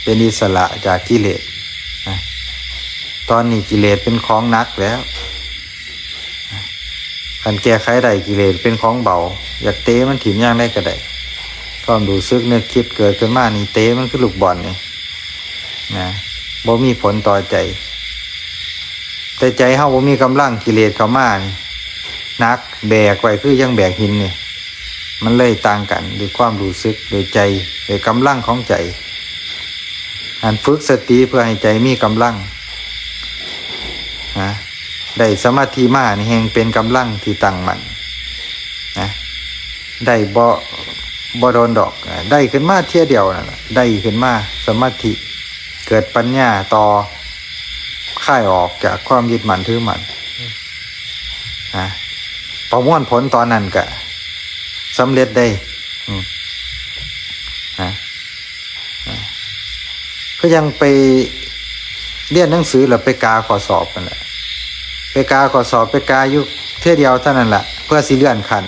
เป็นอิสระจากกิเลสนะตอนนี้กิเลสเป็นของหนักแล้วการแก้ไขได้กิเลสเป็นของเบาอยากเตะมันถิ่มย่างได้ก็ได้ความรู้สึกนึกคิดเกิดขึ้นมานี่เตะมันคือลูกบอลนี่นะบ่มีผลต่อใจแต่ใจเฮาบ่มีกำลังกิเลสเข้ามานี่นักแบกไว้คือยังแบกหินนี่มันเลยต่างกันด้วยความรู้สึกด้วยใจด้วยกำลังของใจอันฝึกสติเพื่อให้ใจมีกำลังนะได้สมาธิมานี่แห่งเป็นกำลังที่ตั้งมั่นนะได้บ่โดนดอกได้ขึ้นมาเที่ยเดียวนั่นแหละได้ขึ้นมาสมาธิเกิดปัญญาต่อคลายออกจากความยึดมั่นถือมั่นนะประมวลผลตอนนั้นก็สำเร็จได้นะก็ยังไปเรียนหนังสือหรือไปกาข้อสอบกันแหละไปกาข้อสอบไปกาอยู่เที่ยเดียวเท่านั้นแหละเพื่อสิเลื่อนขั้น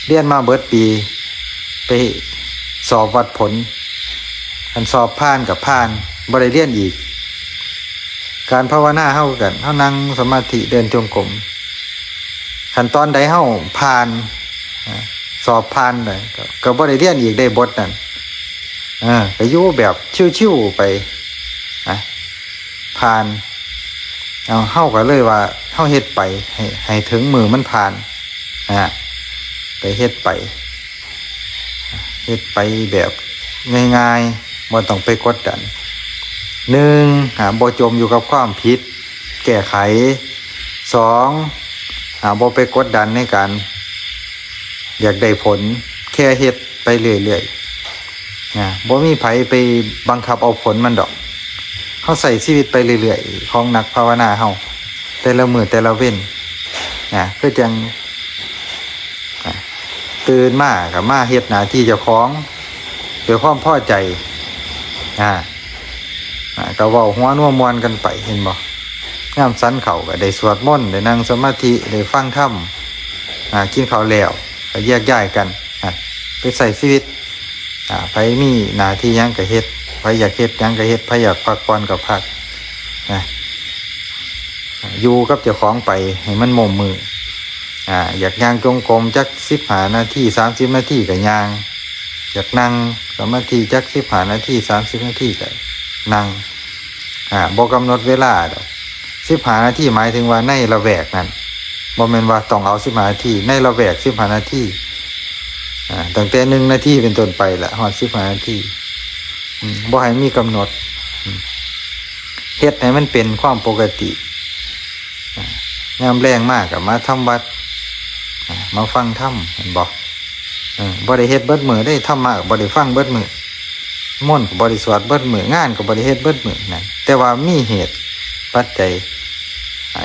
เรียนมาเบิดปีไปสอบวัดผลอันสอบผ่านกับผ่านบ่ได้เรียนอีกการภาวนาเฮากันเฮานั่งสมาธิเดินจงกรมขั้นตอนใดเฮาผ่านสอบผ่านเลยก็บ่ได้เรียนอีกได้บทนั่นก็อยู่แบบชิวๆไปผ่านเฮาก็เลยว่าเฮาเฮ็ดไปให้ถึงมือมันผ่านไปเฮ็ดไปแบบง่ายๆบ่ต้องไปกดดัน1บ่จมอยู่กับความผิดแก้ไข2บ่ไปกดดันในการอยากได้ผลแค่เฮ็ดไปเรื่อยๆบ่มีไผไปบังคับเอาผลมันดอกเฮาใส่ชีวิตไปเรื่อยๆของนักภาวนาเฮาแต่ละมื้อแต่ละเว้นคือจังตื่นมาก็มาเฮ็ดหน้าที่เจ้าของด้วยความพอใจก็เว้าหัวนัวมวนกันไปเห็นบ่ยามสันเข้าก็ได้สวดมนต์ได้นั่งสมาธิได้ฟังธรรมกินข้าวแล้วก็แยกย้ายกันไปใส่ชีวิตไผมีหน้าที่หยังก็เฮ็ดไผอยากเฮ็ดหยังก็เฮ็ดไผอยากพักผ่อนก็พักอยู่กับเจ้าของไปให้มันหม่มมืออยากย่างจงกรมจัก15นาที30นาทีก็ย่างอยากนั่งสมาธิจัก15นาที30นาทีก็นั่งบ่กำหนดเวลาดอก15นาทีหมายถึงว่าในละแวกนั้นบ่แม่นว่าต้องเอา15นาทีในละแวก15นาทีตั้งแต่1นาทีเป็นต้นไปละฮอด15นาทีบ่ให้มีกำหนดเฮ็ดให้มันเป็นความปกติยามแรงมากก็มาทำวัดมาฟังธรรมเห็นบ่บ่ได้เฮ็ดเบิดมื้อได้ธรรมะก็บ่ได้ฟังเบิดมื้อมนต์ก็บ่ได้สวดเบิดมื้องานก็บ่ได้เฮ็ดเบิดมื้อนั่นแต่ว่ามีเหตุปัจจัย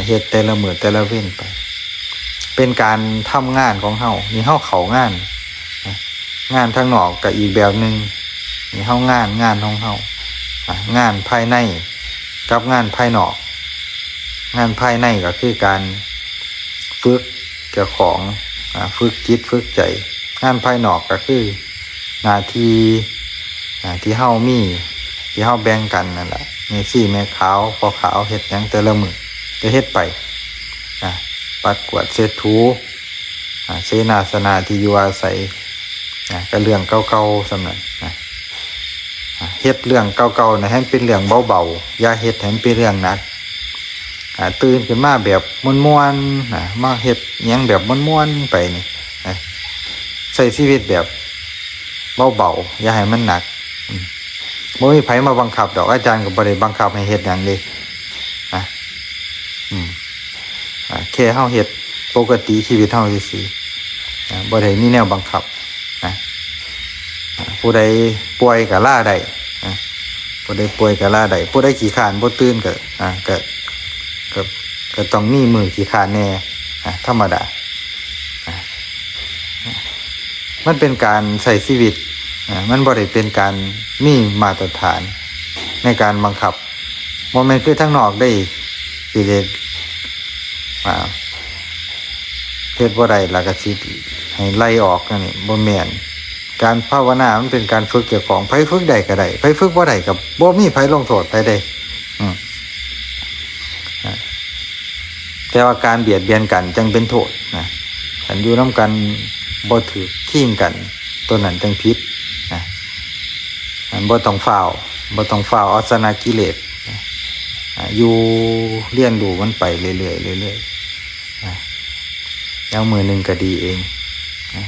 เฮ็ดแต่ละมื้อแต่ละเว้นไปเป็นการทำงานของเฮานี่เฮาเข้างานงานทางนอกก็อีกแบบนึงนี่เฮางานของเฮางานภายในกับงานภายนอกงานภายในก็คือการฝึกเจ้าของฝึกจิตฝึกใจงานภายนอกก็คือหน้าที่ที่เฮามีที่เฮาแบ่งกันนั่นแหละแม่ซี่แม่ขาวพ่อขาวเฮ็ดหยังแต่ละมื้อก็เฮ็ดไปปัดกวาดเช็ดถูเสนาสนะที่อยู่อาศัยก็เรื่องเก่าๆสำนั้นเฮ็ดเรื่องเก่าๆให้เป็นเรื่องเบาๆอย่าเฮ็ดให้เป็นเรื่องหนักตื่นขึ้นมาแบบม่วนๆมาเฮ็ดหยังแบบม่วนๆไปนี่ใช้ชีวิตแบบเบาๆอย่าให้มันหนักบ่มีไผมาบังคับดอกอาจารย์ก็บ่ได้บังคับให้เฮ็ดหยังเด้แค่เฮาเฮ็ดปกติชีวิตเฮาซื่อๆบ่ได้มีแนวบังคับผู้ใดป่วยก็ลาได้ผู้ใดป่วยก็ลาได้ผู้ใดขี้คร้านบ่ตื่นก็ต้องมีมือขี้คร้านแน่ธรรมดามันเป็นการใช้ชีวิตมันบ่ได้เป็นการมีมาตรฐานในการบังคับบ่แม่นคือทางนอกได้สิได้เฮ็ดบ่ได้แล้วก็สิให้ไล่ออกนั่นนี่บ่แม่น การภาวนามันเป็นการฝึกเจ้าของไผฝึกได้ก็ได้ไผฝึกบ่ได้ก็บ่มีไผลงโทษไผได้แต่ว่าการเบียดเบียนกันจังเป็นโทษนะคันอยู่นำกันบ่ถือขิงกันตัวนั้นจังผิดนะมันบ่ต้องฝ่าวอัสนะกิเลสอยู่เรียนรู้มันไปเรื่อยๆเรื่อยๆแล้วมือหนึ่งก็ดีเองนะ